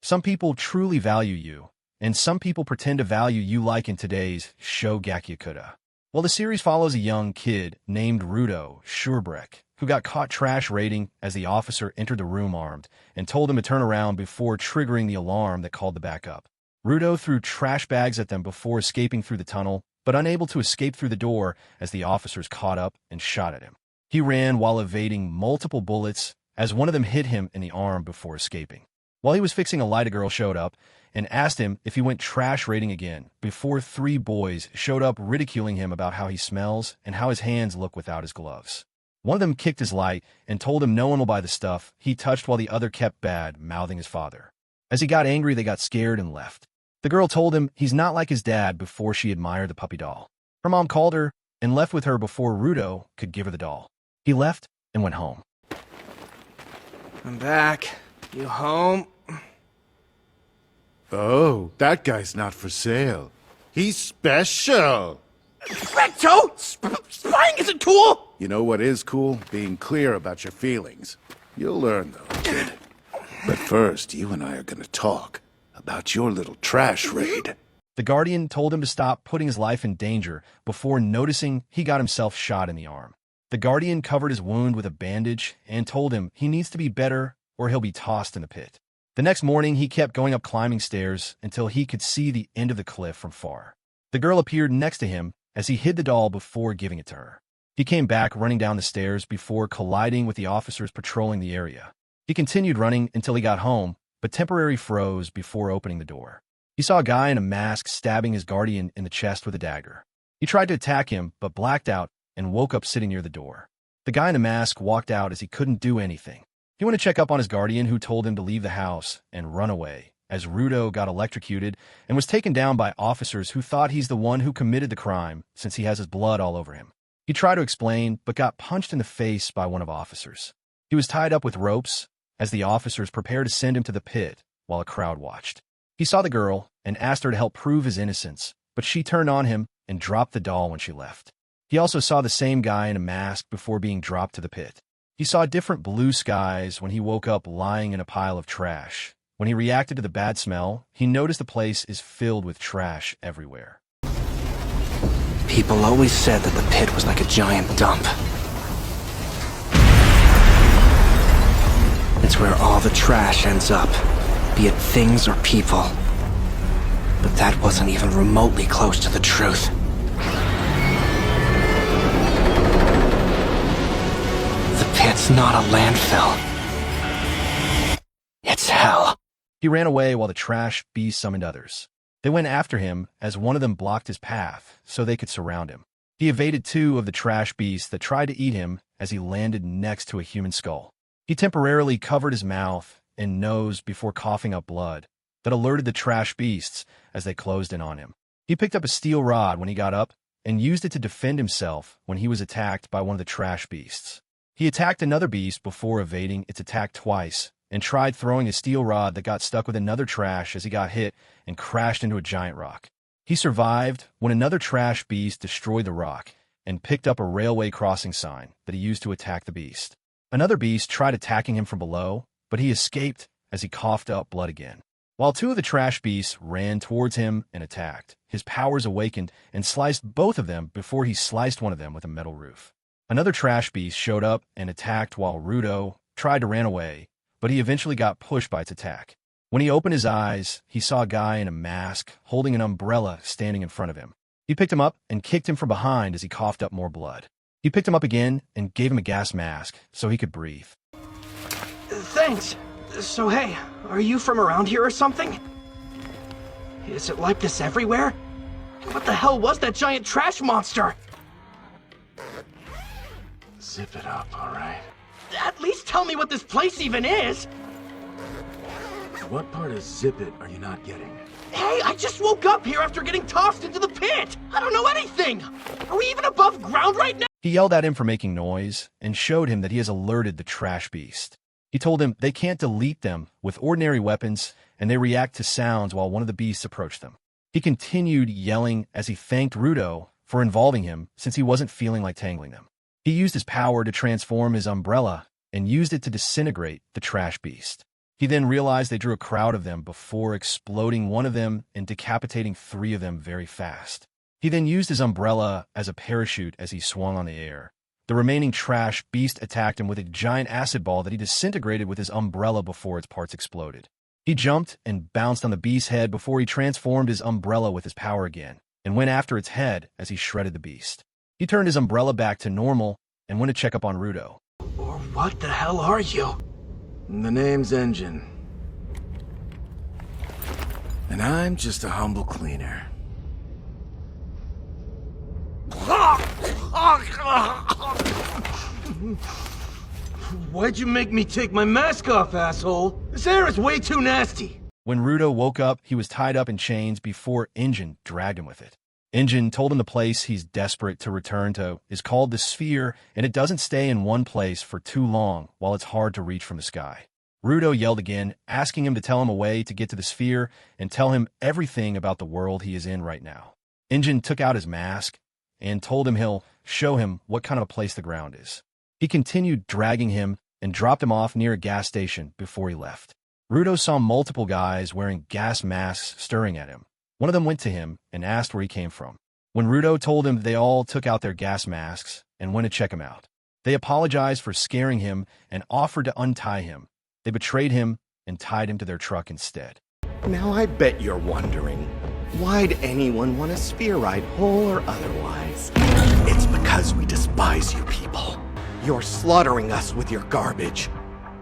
Some people truly value you, and some people pretend to value you, like in today's show Gachiakuta. Well, the series follows a young kid named Rudo Schurbreck, who got caught trash raiding as the officer entered the room armed and told him to turn around before triggering the alarm that called the backup. Rudo threw trash bags at them before escaping through the tunnel, but unable to escape through the door as the officers caught up and shot at him. He ran while evading multiple bullets as one of them hit him in the arm before escaping. While he was fixing a light, a girl showed up and asked him if he went trash raiding again before 3 boys showed up ridiculing him about how he smells and how his hands look without his gloves. One of them kicked his light and told him no one will buy the stuff he touched, while the other kept bad-mouthing his father. As he got angry, they got scared and left. The girl told him he's not like his dad before she admired the puppy doll. Her mom called her and left with her before Rudo could give her the doll. He left and went home. I'm back. You home? Oh, that guy's not for sale. He's special. Recto! Spying isn't cool! You know what is cool? Being clear about your feelings. You'll learn, though, kid. But first, you and I are gonna talk about your little trash raid. The Guardian told him to stop putting his life in danger before noticing he got himself shot in the arm. The Guardian covered his wound with a bandage and told him he needs to be better or he'll be tossed in the pit. The next morning, he kept going up climbing stairs until he could see the end of the cliff from far. The girl appeared next to him as he hid the doll before giving it to her. He came back running down the stairs before colliding with the officers patrolling the area. He continued running until he got home, but temporarily froze before opening the door. He saw a guy in a mask stabbing his Guardian in the chest with a dagger. He tried to attack him, but blacked out and woke up sitting near the door. The guy in the mask walked out as he couldn't do anything. He went to check up on his Guardian, who told him to leave the house and run away, as Rudo got electrocuted and was taken down by officers who thought he's the one who committed the crime since he has his blood all over him. He tried to explain, but got punched in the face by one of officers. He was tied up with ropes as the officers prepared to send him to the pit while a crowd watched. He saw the girl and asked her to help prove his innocence, but she turned on him and dropped the doll when she left. He also saw the same guy in a mask before being dropped to the pit. He saw different blue skies when he woke up lying in a pile of trash. When he reacted to the bad smell, he noticed the place is filled with trash everywhere. People always said that the pit was like a giant dump. It's where all the trash ends up, be it things or people. But that wasn't even remotely close to the truth. The pit's not a landfill. It's hell. He ran away while the trash beast summoned others. They went after him as one of them blocked his path so they could surround him. He evaded 2 of the trash beasts that tried to eat him as he landed next to a human skull. He temporarily covered his mouth and nose before coughing up blood that alerted the trash beasts as they closed in on him. He picked up a steel rod when he got up and used it to defend himself when he was attacked by one of the trash beasts. He attacked another beast before evading its attack twice and tried throwing a steel rod that got stuck with another trash as he got hit and crashed into a giant rock. He survived when another trash beast destroyed the rock and picked up a railway crossing sign that he used to attack the beast. Another beast tried attacking him from below, but he escaped as he coughed up blood again. While 2 of the trash beasts ran towards him and attacked, his powers awakened and sliced both of them before he sliced one of them with a metal roof. Another trash beast showed up and attacked while Rudo tried to run away, but he eventually got pushed by its attack. When he opened his eyes, he saw a guy in a mask holding an umbrella standing in front of him. He picked him up and kicked him from behind as he coughed up more blood. He picked him up again and gave him a gas mask so he could breathe. Thanks. So hey, are you from around here or something? Is it like this everywhere? What the hell was that giant trash monster? Zip it up, alright? At least tell me what this place even is! What part of zip it are you not getting? Hey, I just woke up here after getting tossed into the pit! I don't know anything! Are we even above ground right now? He yelled at him for making noise and showed him that he has alerted the trash beast. He told him they can't delete them with ordinary weapons and they react to sounds while one of the beasts approached them. He continued yelling as he thanked Rudo for involving him since he wasn't feeling like tangling them. He used his power to transform his umbrella and used it to disintegrate the trash beast. He then realized they drew a crowd of them before exploding one of them and decapitating 3 of them very fast. He then used his umbrella as a parachute as he swung on the air. The remaining trash beast attacked him with a giant acid ball that he disintegrated with his umbrella before its parts exploded. He jumped and bounced on the beast's head before he transformed his umbrella with his power again, and went after its head as he shredded the beast. He turned his umbrella back to normal and went to check up on Rudo. Or what the hell are you? The name's Engine. And I'm just a humble cleaner. Why'd you make me take my mask off, asshole? This air is way too nasty. When Rudo woke up, he was tied up in chains before Engine dragged him with it. Engine told him the place he's desperate to return to is called the Sphere, and it doesn't stay in one place for too long while it's hard to reach from the sky. Rudo yelled again, asking him to tell him a way to get to the Sphere and tell him everything about the world he is in right now. Engine took out his mask and told him he'll show him what kind of a place the ground is. He continued dragging him and dropped him off near a gas station before he left. Rudo saw multiple guys wearing gas masks staring at him. One of them went to him and asked where he came from. When Rudo told him, they all took out their gas masks and went to check him out. They apologized for scaring him and offered to untie him. They betrayed him and tied him to their truck instead. Now I bet you're wondering, why'd anyone want a sphere ride, whole or otherwise? It's because we despise you people. You're slaughtering us with your garbage.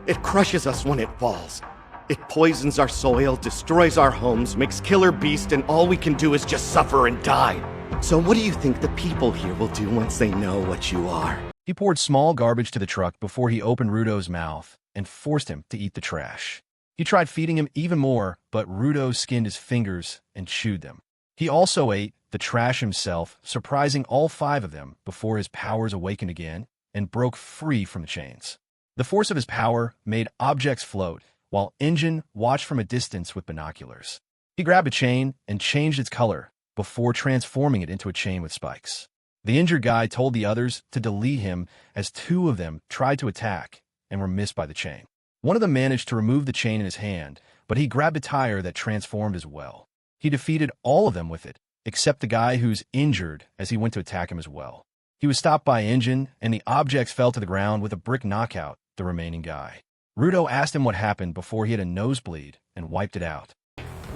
It crushes us when it falls. It poisons our soil, destroys our homes, makes killer beast, and all we can do is just suffer and die. So what do you think the people here will do once they know what you are? He poured small garbage to the truck before he opened Rudo's mouth and forced him to eat the trash. He tried feeding him even more, but Rudo skinned his fingers and chewed them. He also ate the trash himself, surprising all 5 of them before his powers awakened again and broke free from the chains. The force of his power made objects float, while Engine watched from a distance with binoculars. He grabbed a chain and changed its color before transforming it into a chain with spikes. The injured guy told the others to delete him as 2 of them tried to attack and were missed by the chain. One of them managed to remove the chain in his hand, but he grabbed a tire that transformed as well. He defeated all of them with it, except the guy who's injured as he went to attack him as well. He was stopped by Engine, and the objects fell to the ground with a brick knockout the remaining guy. Rudo asked him what happened before he had a nosebleed and wiped it out.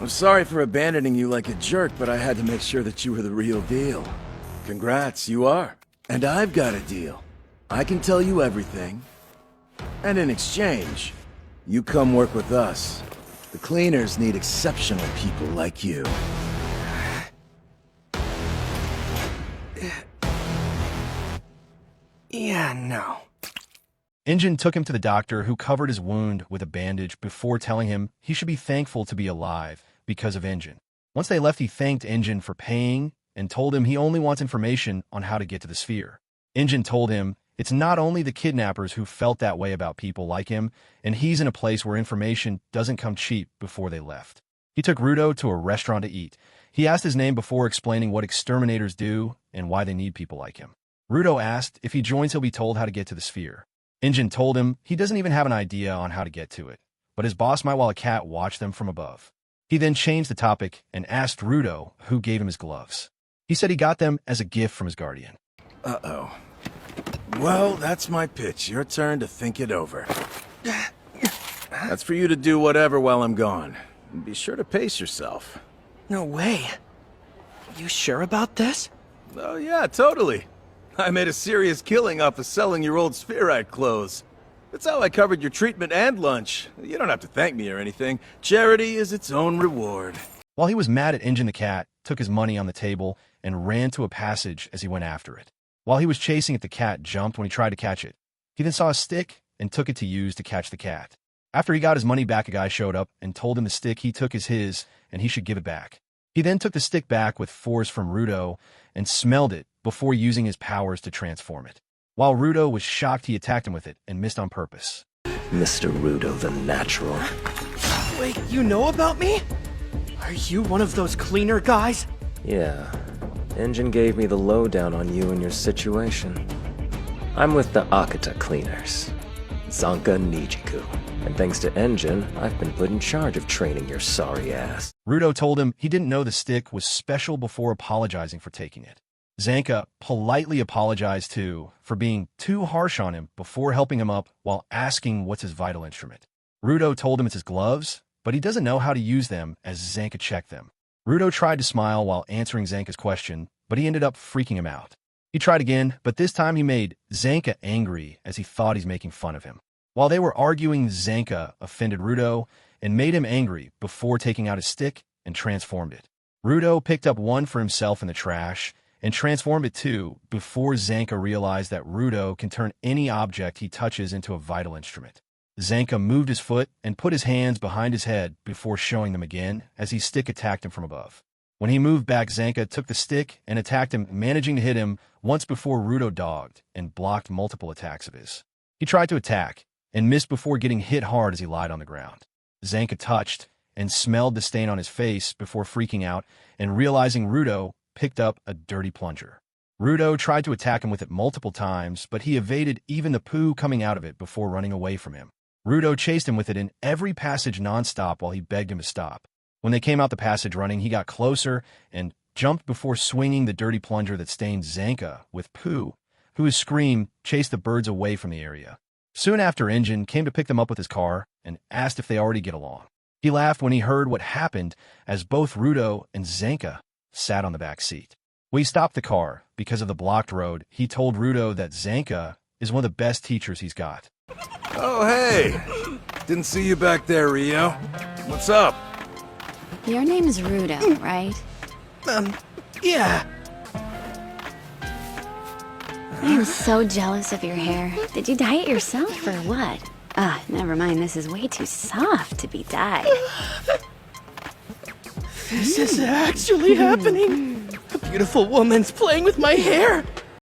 I'm sorry for abandoning you like a jerk, but I had to make sure that you were the real deal. Congrats, you are. And I've got a deal. I can tell you everything. And in exchange, you come work with us. The cleaners need exceptional people like you. Yeah, no. Engine took him to the doctor, who covered his wound with a bandage before telling him he should be thankful to be alive because of Engine. Once they left, he thanked Engine for paying and told him he only wants information on how to get to the Sphere. Engine told him it's not only the kidnappers who felt that way about people like him, and he's in a place where information doesn't come cheap before they left. He took Rudo to a restaurant to eat. He asked his name before explaining what exterminators do and why they need people like him. Rudo asked if he joins, he'll be told how to get to the Sphere. Engine told him he doesn't even have an idea on how to get to it, but his boss might, while a cat watched them from above. He then changed the topic and asked Rudo who gave him his gloves. He said he got them as a gift from his guardian. Uh-oh. Well, that's my pitch. Your turn to think it over. That's for you to do whatever while I'm gone. And be sure to pace yourself. No way. You sure about this? Oh yeah, totally. I made a serious killing off of selling your old spherite clothes. That's how I covered your treatment and lunch. You don't have to thank me or anything. Charity is its own reward. While he was mad at Engine, the cat took his money on the table and ran to a passage as he went after it. While he was chasing it, the cat jumped when he tried to catch it. He then saw a stick and took it to use to catch the cat. After he got his money back, a guy showed up and told him the stick he took is his and he should give it back. He then took the stick back with force from Rudo and smelled it before using his powers to transform it. While Rudo was shocked, he attacked him with it and missed on purpose. Mr. Rudo the Natural. Wait, you know about me? Are you one of those cleaner guys? Yeah. Engine gave me the lowdown on you and your situation. I'm with the Akuta Cleaners. Zanka Nijiku. And thanks to Engine, I've been put in charge of training your sorry ass. Rudo told him he didn't know the stick was special before apologizing for taking it. Zanka politely apologized too for being too harsh on him before helping him up while asking what's his vital instrument. Rudo told him it's his gloves, but he doesn't know how to use them as Zanka checked them. Rudo tried to smile while answering Zanka's question, but he ended up freaking him out. He tried again, but this time he made Zanka angry as he thought he's making fun of him. While they were arguing, Zanka offended Rudo and made him angry before taking out his stick and transformed it. Rudo picked up one for himself in the trash and transformed it too before Zanka realized that Rudo can turn any object he touches into a vital instrument. Zanka moved his foot and put his hands behind his head before showing them again as his stick attacked him from above. When he moved back, Zanka took the stick and attacked him, managing to hit him once before Rudo dogged and blocked multiple attacks of his. He tried to attack and missed before getting hit hard as he lied on the ground. Zanka touched and smelled the stain on his face before freaking out and realizing Rudo picked up a dirty plunger. Rudo tried to attack him with it multiple times, but he evaded even the poo coming out of it before running away from him. Rudo chased him with it in every passage nonstop while he begged him to stop. When they came out the passage running, he got closer and jumped before swinging the dirty plunger that stained Zanka with poo, whose scream chased the birds away from the area. Soon after, Engine came to pick them up with his car and asked if they already get along. He laughed when he heard what happened as both Rudo and Zanka sat on the back seat. When he stopped the car because of the blocked road, he told Rudo that Zanka is one of the best teachers he's got. Oh, hey! Didn't see you back there, Rio. What's up? Your name is Rudo, right? Yeah. I'm so jealous of your hair. Did you dye it yourself or what? Never mind, this is way too soft to be dyed. This is actually happening. A beautiful woman's playing with my hair.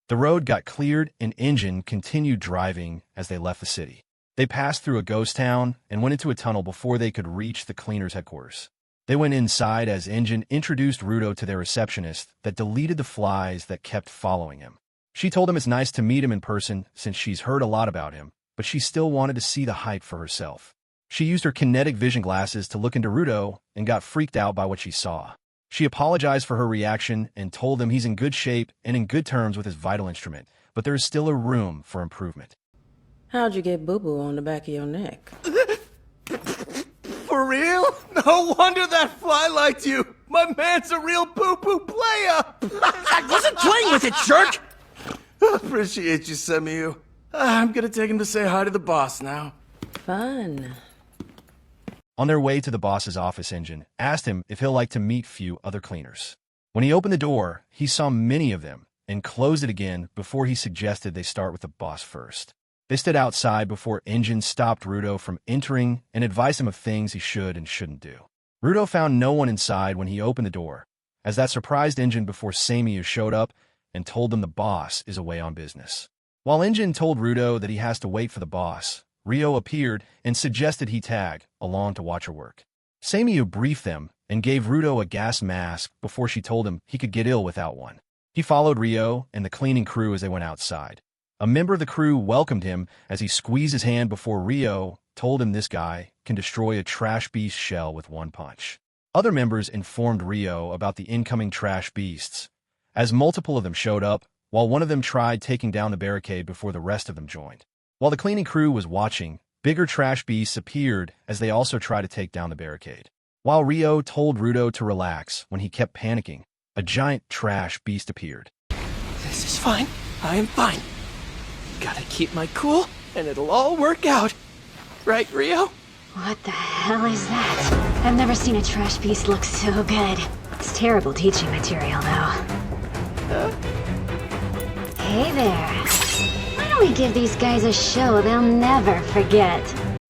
The road got cleared and Engine continued driving as they left the city. They passed through a ghost town and went into a tunnel before they could reach the cleaner's headquarters. They went inside as Engine introduced Rudo to their receptionist that deleted the flies that kept following him. She told him it's nice to meet him in person since she's heard a lot about him, but she still wanted to see the hype for herself. She used her kinetic vision glasses to look into Rudo and got freaked out by what she saw. She apologized for her reaction and told him he's in good shape and in good terms with his vital instrument, but there is still a room for improvement. How'd you get boo-boo on the back of your neck? For real? No wonder that fly liked you. My man's a real poo-poo player. I wasn't playing with it, jerk! Appreciate you, Semu. I'm gonna take him to say hi to the boss now. Fun. On their way to the boss's office, Engine asked him if he'll like to meet few other cleaners. When he opened the door, he saw many of them and closed it again before he suggested they start with the boss first. They stood outside before Engine stopped Rudo from entering and advised him of things he should and shouldn't do. Rudo found no one inside when he opened the door, as that surprised Engine before Samiyu showed up and told them the boss is away on business. While Engine told Rudo that he has to wait for the boss, Rio appeared and suggested he tag along to watch her work. Samiyu briefed them and gave Rudo a gas mask before she told him he could get ill without one. He followed Rio and the cleaning crew as they went outside. A member of the crew welcomed him as he squeezed his hand before Rio told him this guy can destroy a trash beast shell with one punch. Other members informed Rio about the incoming trash beasts, as multiple of them showed up, while one of them tried taking down the barricade before the rest of them joined. While the cleaning crew was watching, bigger trash beasts appeared as they also tried to take down the barricade. While Rio told Rudo to relax when he kept panicking, a giant trash beast appeared. This is fine. I am fine. Gotta keep my cool, and it'll all work out. Right, Rio? What the hell is that? I've never seen a trash beast look so good. It's terrible teaching material, though. Hey there. Why don't we give these guys a show they'll never forget?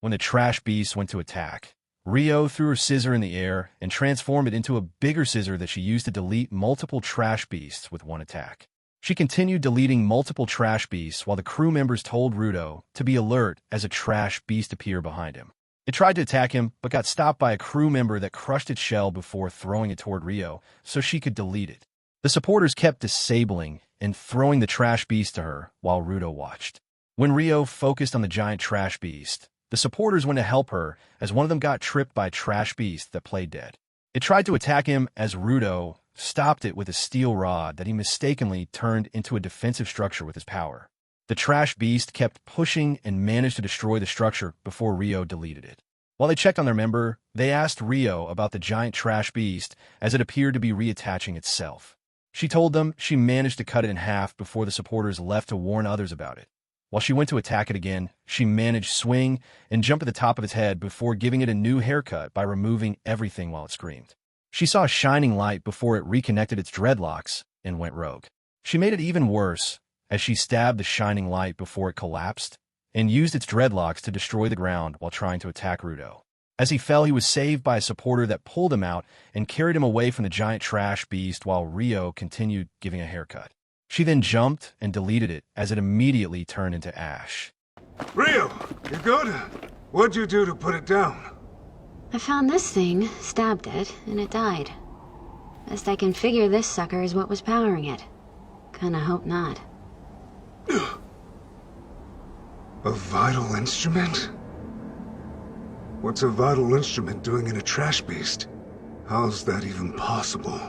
When the trash beast went to attack, Rio threw her scissor in the air and transformed it into a bigger scissor that she used to delete multiple trash beasts with one attack. She continued deleting multiple trash beasts while the crew members told Rudo to be alert as a trash beast appeared behind him. It tried to attack him, but got stopped by a crew member that crushed its shell before throwing it toward Rio so she could delete it. The supporters kept disabling and throwing the trash beast to her while Rudo watched. When Rio focused on the giant trash beast, The supporters went to help her as one of them got tripped by a trash beast that played dead. It tried to attack him as Rudo stopped it with a steel rod that he mistakenly turned into a defensive structure with his power. The trash beast kept pushing and managed to destroy the structure before Rio deleted it. While they checked on their member, they asked Rio about the giant trash beast as it appeared to be reattaching itself. She told them she managed to cut it in half before the supporters left to warn others about it. While she went to attack it again, she managed to swing and jump at the top of its head before giving it a new haircut by removing everything while it screamed. She saw a shining light before it reconnected its dreadlocks and went rogue. She made it even worse as she stabbed the shining light before it collapsed and used its dreadlocks to destroy the ground while trying to attack Rudo. As he fell, he was saved by a supporter that pulled him out and carried him away from the giant trash beast while Rio continued giving a haircut. She then jumped and deleted it as it immediately turned into ash. Rio, you good? What'd you do to put it down? I found this thing, stabbed it, and it died. Best I can figure, this sucker is what was powering it. Kinda hope not. A vital instrument? What's a vital instrument doing in a trash beast? How's that even possible?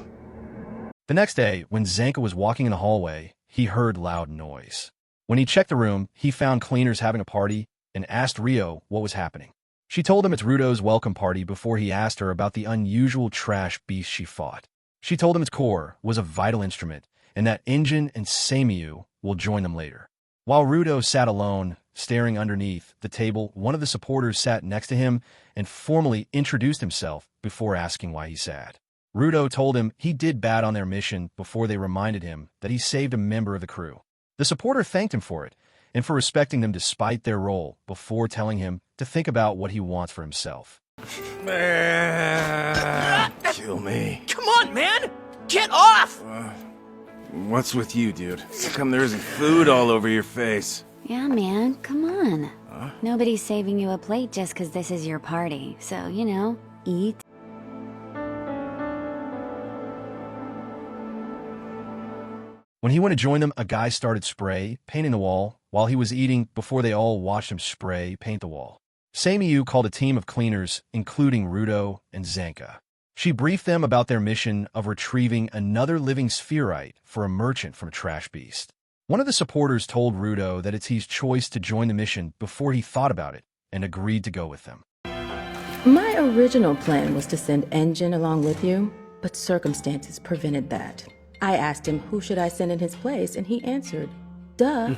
The next day, when Zanka was walking in the hallway, he heard loud noise. When he checked the room, he found cleaners having a party and asked Rio what was happening. She told him it's Rudo's welcome party before he asked her about the unusual trash beast she fought. She told him its core was a vital instrument and that Engine and Samiu will join them later. While Rudo sat alone, staring underneath the table, one of the supporters sat next to him and formally introduced himself before asking why he's sad. Rudo told him he did bad on their mission before they reminded him that he saved a member of the crew. The supporter thanked him for it and for respecting them despite their role before telling him to think about what he wants for himself. Kill me. Come on, man! Get off! What's with you, dude? How come there isn't food all over your face? Yeah, man, come on. Nobody's saving you a plate just 'cause this is your party. So, you know, eat. When he went to join them, a guy started spray painting the wall while he was eating before they all watched him spray paint the wall. Samiu called a team of cleaners, including Rudo and Zanka. She briefed them about their mission of retrieving another living spherite for a merchant from a trash beast. One of the supporters told Rudo that it's his choice to join the mission before he thought about it and agreed to go with them. My original plan was to send Engine along with you, but circumstances prevented that. I asked him who should I send in his place, and he answered, duh,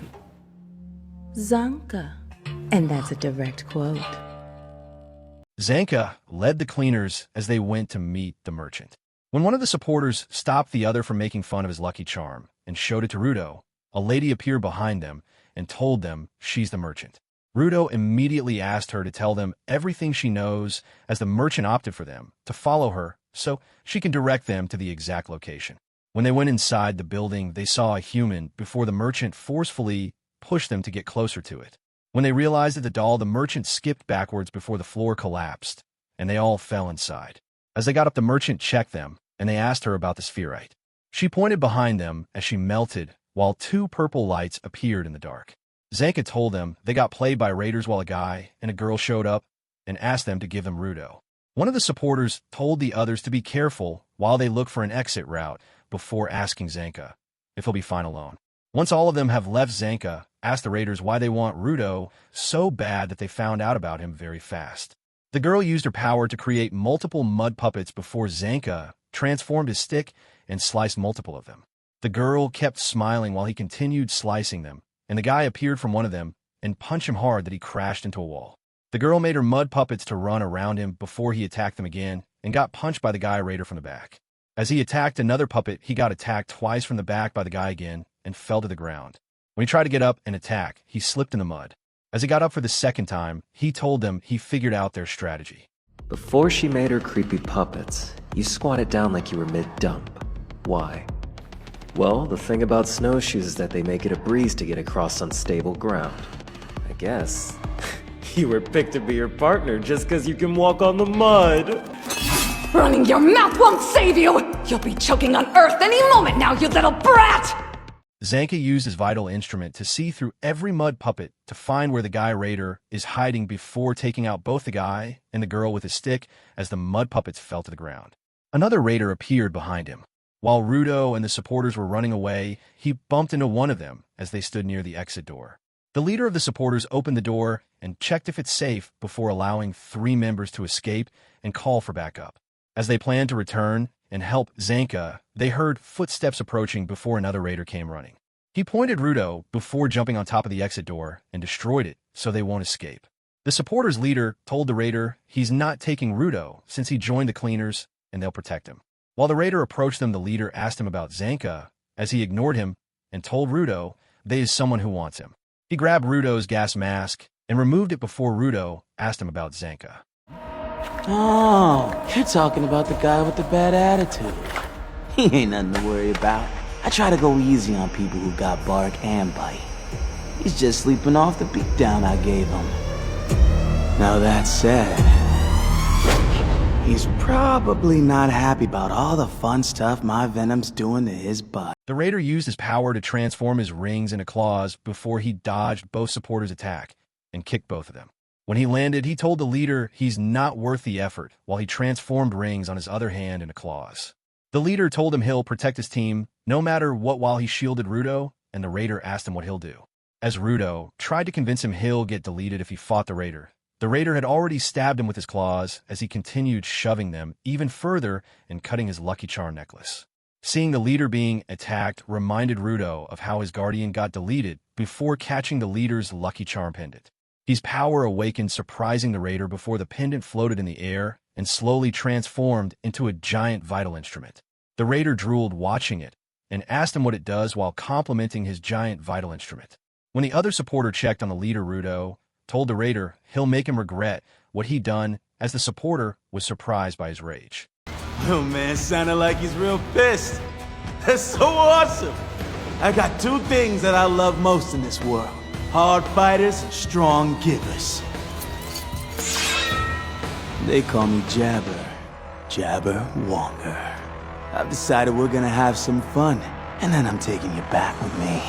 Zanka. And that's a direct quote. Zanka led the cleaners as they went to meet the merchant. When one of the supporters stopped the other from making fun of his lucky charm and showed it to Rudo, a lady appeared behind them and told them she's the merchant. Rudo immediately asked her to tell them everything she knows as the merchant opted for them to follow her so she can direct them to the exact location. When they went inside the building, they saw a human before the merchant forcefully pushed them to get closer to it. When they realized that the doll, the merchant skipped backwards before the floor collapsed, and they all fell inside. As they got up, the merchant checked them, and they asked her about the spherite. She pointed behind them as she melted, while two purple lights appeared in the dark. Zanka told them they got played by raiders while a guy and a girl showed up and asked them to give them Rudo. One of the supporters told the others to be careful while they look for an exit route before asking Zanka if he'll be fine alone. Once all of them have left, Zanka asked the raiders why they want Rudo so bad that they found out about him very fast. The girl used her power to create multiple mud puppets before Zanka transformed his stick and sliced multiple of them. The girl kept smiling while he continued slicing them, and the guy appeared from one of them and punched him hard that he crashed into a wall. The girl made her mud puppets to run around him before he attacked them again and got punched by the guy raider from the back. As he attacked another puppet, he got attacked twice from the back by the guy again and fell to the ground. When he tried to get up and attack, he slipped in the mud. As he got up for the second time, he told them he figured out their strategy. Before she made her creepy puppets, you squatted down like you were mid-dump. Why? Well, the thing about snowshoes is that they make it a breeze to get across unstable ground. I guess you were picked to be your partner just because you can walk on the mud. Running your mouth won't save you! You'll be choking on Earth any moment now, you little brat! Zanka used his vital instrument to see through every mud puppet to find where the guy raider is hiding before taking out both the guy and the girl with his stick as the mud puppets fell to the ground. Another raider appeared behind him. While Rudo and the supporters were running away, he bumped into one of them as they stood near the exit door. The leader of the supporters opened the door and checked if it's safe before allowing 3 members to escape and call for backup. As they planned to return and help Zanka, they heard footsteps approaching before another raider came running. He pointed Rudo before jumping on top of the exit door and destroyed it so they won't escape. The supporters' leader told the raider he's not taking Rudo since he joined the cleaners and they'll protect him. While the raider approached them, the leader asked him about Zanka as he ignored him and told Rudo there is someone who wants him. He grabbed Rudo's gas mask and removed it before Rudo asked him about Zanka. Oh, you're talking about the guy with the bad attitude. He ain't nothing to worry about. I try to go easy on people who got bark and bite. He's just sleeping off the beatdown I gave him. Now that said, he's probably not happy about all the fun stuff my venom's doing to his butt. The raider used his power to transform his rings into claws before he dodged both supporters' attack and kicked both of them. When he landed, he told the leader he's not worth the effort while he transformed rings on his other hand into claws. The leader told him he'll protect his team no matter what while he shielded Rudo, and the raider asked him what he'll do. As Rudo tried to convince him he'll get deleted if he fought the raider had already stabbed him with his claws as he continued shoving them even further and cutting his Lucky Charm necklace. Seeing the leader being attacked reminded Rudo of how his guardian got deleted before catching the leader's Lucky Charm pendant. His power awakened, surprising the raider before the pendant floated in the air and slowly transformed into a giant vital instrument. The raider drooled watching it and asked him what it does while complimenting his giant vital instrument. When the other supporter checked on the leader, Rudo told the raider he'll make him regret what he'd done, as the supporter was surprised by his rage. Little man sounded like he's real pissed. That's so awesome. I got 2 things that I love most in this world. Hard fighters and strong givers. They call me Jabber. Jabber Wonger. I've decided we're gonna have some fun, and then I'm taking you back with me.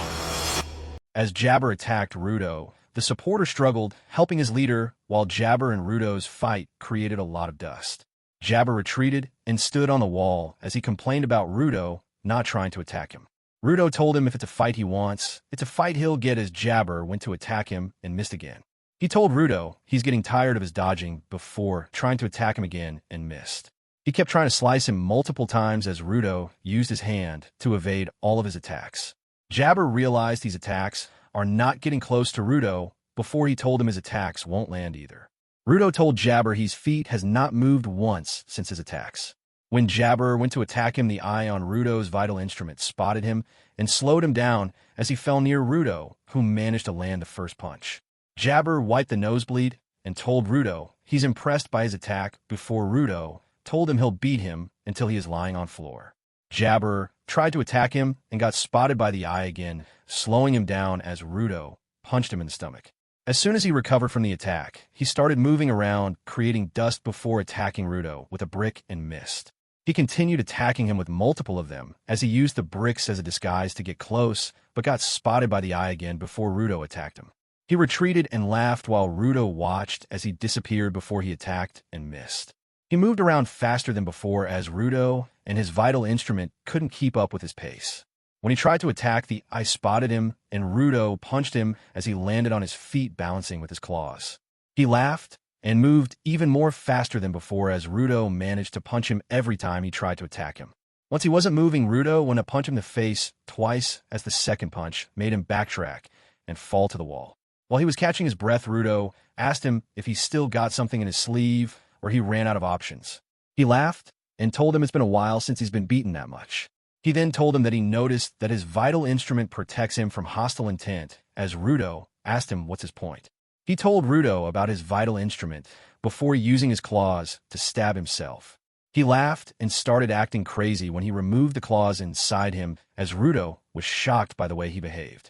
As Jabber attacked Rudo, the supporter struggled, helping his leader, while Jabber and Rudo's fight created a lot of dust. Jabber retreated and stood on the wall as he complained about Rudo not trying to attack him. Rudo told him if it's a fight he wants, it's a fight he'll get, as Jabber went to attack him and missed again. He told Rudo he's getting tired of his dodging before trying to attack him again and missed. He kept trying to slice him multiple times as Rudo used his hand to evade all of his attacks. Jabber realized these attacks are not getting close to Rudo before he told him his attacks won't land either. Rudo told Jabber his feet has not moved once since his attacks. When Jabber went to attack him, the eye on Rudo's vital instrument spotted him and slowed him down as he fell near Rudo, who managed to land the first punch. Jabber wiped the nosebleed and told Rudo he's impressed by his attack before Rudo told him he'll beat him until he is lying on floor. Jabber tried to attack him and got spotted by the eye again, slowing him down as Rudo punched him in the stomach. As soon as he recovered from the attack, he started moving around, creating dust before attacking Rudo with a brick and missed. He continued attacking him with multiple of them as he used the bricks as a disguise to get close, but got spotted by the eye again before Rudo attacked him. He retreated and laughed while Rudo watched as he disappeared before he attacked and missed. He moved around faster than before as Rudo and his vital instrument couldn't keep up with his pace. When he tried to attack, the eye spotted him and Rudo punched him as he landed on his feet, balancing with his claws. He laughed and moved even more faster than before as Rudo managed to punch him every time he tried to attack him. Once he wasn't moving, Rudo went to punch him in the face twice as the second punch made him backtrack and fall to the wall. While he was catching his breath, Rudo asked him if he still got something in his sleeve or he ran out of options. He laughed and told him it's been a while since he's been beaten that much. He then told him that he noticed that his vital instrument protects him from hostile intent as Rudo asked him what's his point. He told Rudo about his vital instrument before using his claws to stab himself. He laughed and started acting crazy when he removed the claws inside him as Rudo was shocked by the way he behaved.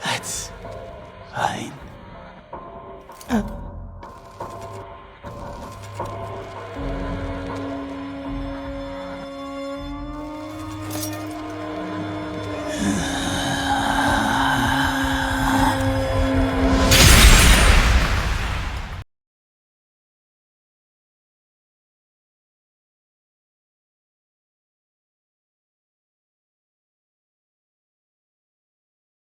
That's fine.